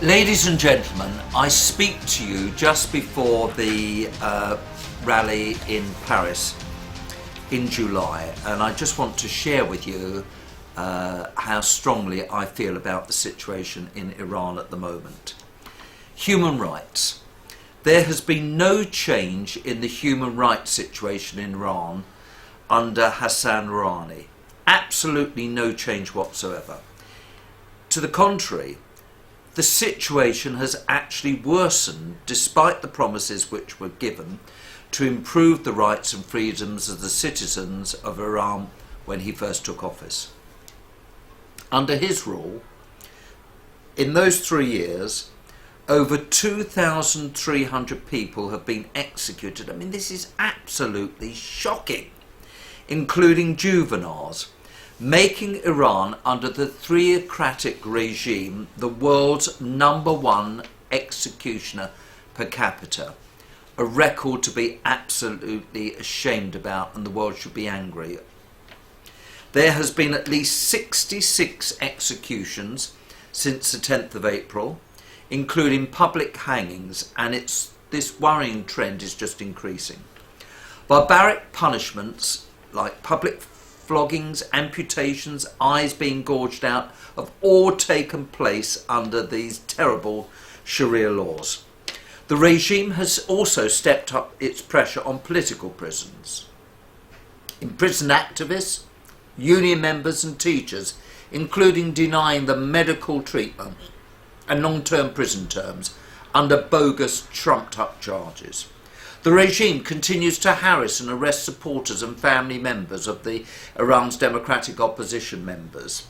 Ladies and gentlemen, I speak to you just before the rally in Paris in July, and I just want to share with you how strongly I feel about the situation in Iran at the moment. Human rights. There has been no change in the human rights situation in Iran under Hassan Rouhani. Absolutely no change whatsoever. To the contrary, the situation has actually worsened despite the promises which were given to improve the rights and freedoms of the citizens of Iran when he first took office. Under his rule, in those 3 years, over 2,300 people have been executed. I mean, this is absolutely shocking, including juveniles, making Iran, under the theocratic regime, the world's #1 executioner per capita. A record to be absolutely ashamed about, and the world should be angry. There has been at least 66 executions since the 10th of April, including public hangings, and this worrying trend is just increasing. Barbaric punishments like public floggings, amputations, eyes being gouged out have all taken place under these terrible Sharia laws. The regime has also stepped up its pressure on political prisons. Imprisoned activists, union members and teachers, including denying them medical treatment and long-term prison terms under bogus, trumped-up charges. The regime continues to harass and arrest supporters and family members of Iran's democratic opposition members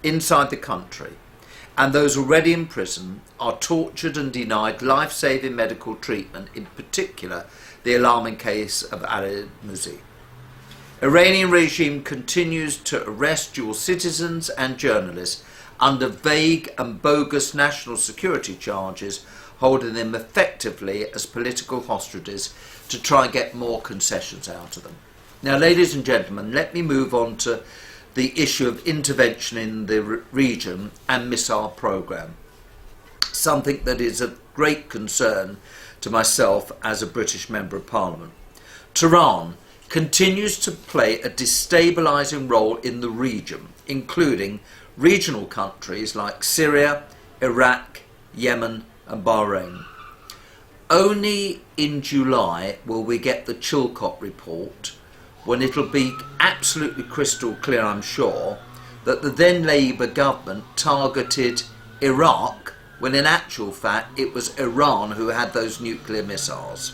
inside the country, and those already in prison are tortured and denied life-saving medical treatment, in particular the alarming case of Amess. Iranian regime continues to arrest dual citizens and journalists under vague and bogus national security charges, holding them effectively as political hostages to try and get more concessions out of them. Now, ladies and gentlemen, let me move on to the issue of intervention in the region and missile programme, something that is of great concern to myself as a British Member of Parliament. Tehran continues to play a destabilising role in the region, including regional countries like Syria, Iraq, Yemen and Bahrain. Only in July will we get the Chilcot report, when it'll be absolutely crystal clear, I'm sure, that the then Labour government targeted Iraq when in actual fact it was Iran who had those nuclear missiles.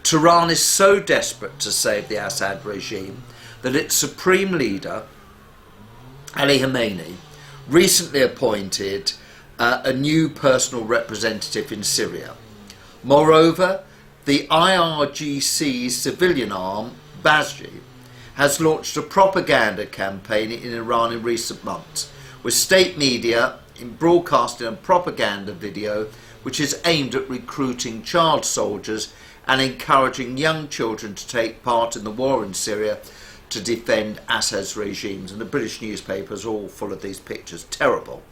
Tehran is so desperate to save the Assad regime that its supreme leader, Ali Khamenei, recently appointed a new personal representative in Syria. Moreover, the IRGC's civilian arm, Basji, has launched a propaganda campaign in Iran in recent months, with state media in broadcasting a propaganda video which is aimed at recruiting child soldiers and encouraging young children to take part in the war in Syria to defend Assad's regimes. And the British newspapers are all full of these pictures. Terrible.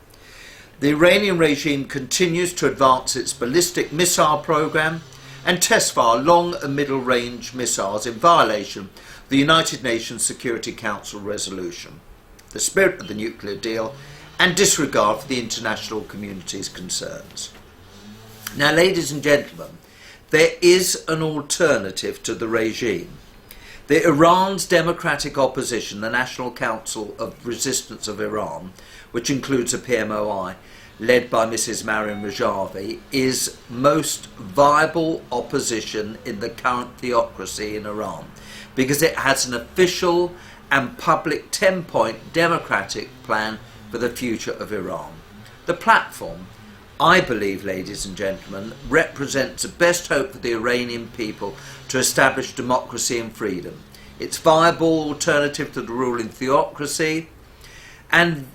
The Iranian regime continues to advance its ballistic missile programme and test fire long and middle range missiles in violation of the United Nations Security Council resolution, the spirit of the nuclear deal, and disregard for the international community's concerns. Now, ladies and gentlemen, there is an alternative to the regime. The Iran's democratic opposition, the National Council of Resistance of Iran, which includes a PMOI, led by Mrs. Mariam Rajavi, is most viable opposition in the current theocracy in Iran, because it has an official and public 10-point democratic plan for the future of Iran. The platform, I believe, ladies and gentlemen, represents the best hope for the Iranian people to establish democracy and freedom. It's a viable alternative to the ruling theocracy, and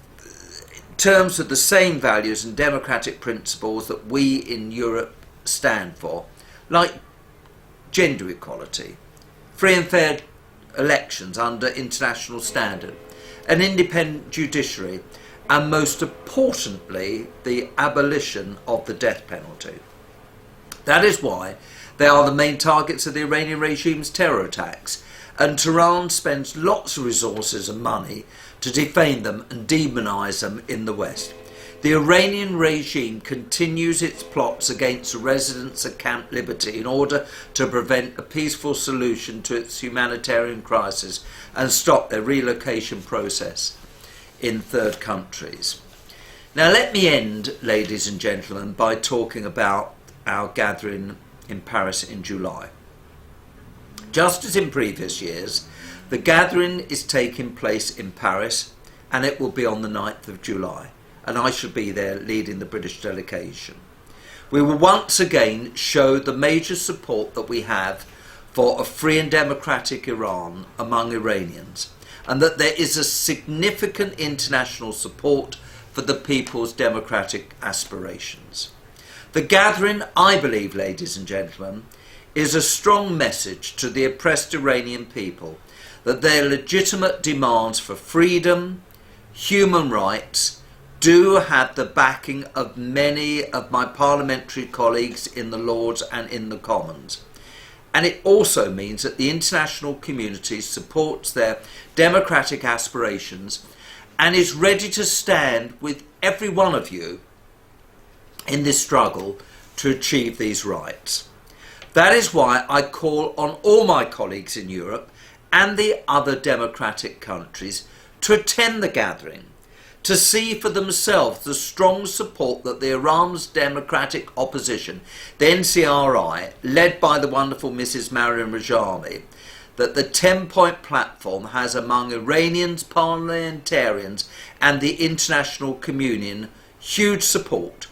in terms of the same values and democratic principles that we in Europe stand for, like gender equality, free and fair elections under international standard, an independent judiciary, and most importantly, the abolition of the death penalty. That is why they are the main targets of the Iranian regime's terror attacks, and Tehran spends lots of resources and money to defame them and demonise them in the West. The Iranian regime continues its plots against the residents of Camp Liberty in order to prevent a peaceful solution to its humanitarian crisis and stop their relocation process in third countries. Now let me end, ladies and gentlemen, by talking about our gathering in Paris in July. Just as in previous years, the gathering is taking place in Paris, and it will be on the 9th of July, and I shall be there leading the British delegation. We will once again show the major support that we have for a free and democratic Iran among Iranians, and that there is a significant international support for the people's democratic aspirations. The gathering, I believe, ladies and gentlemen, is a strong message to the oppressed Iranian people that their legitimate demands for freedom, human rights, do have the backing of many of my parliamentary colleagues in the Lords and in the Commons. And it also means that the international community supports their democratic aspirations and is ready to stand with every one of you in this struggle to achieve these rights. That is why I call on all my colleagues in Europe and the other democratic countries to attend the gathering, to see for themselves the strong support that the Iran's democratic opposition, the NCRI, led by the wonderful Mrs. Mariam Rajami, that the 10-point platform has among Iranians, parliamentarians and the international communion huge support,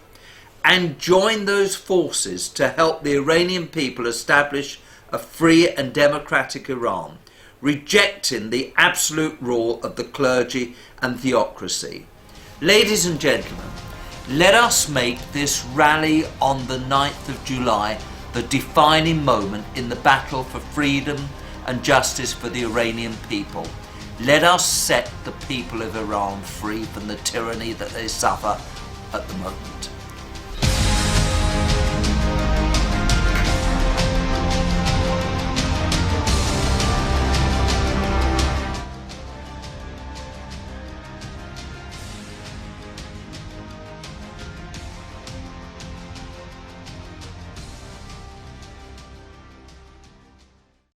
and join those forces to help the Iranian people establish a free and democratic Iran, rejecting the absolute rule of the clergy and theocracy. Ladies and gentlemen, let us make this rally on the 9th of July the defining moment in the battle for freedom and justice for the Iranian people. Let us set the people of Iran free from the tyranny that they suffer at the moment.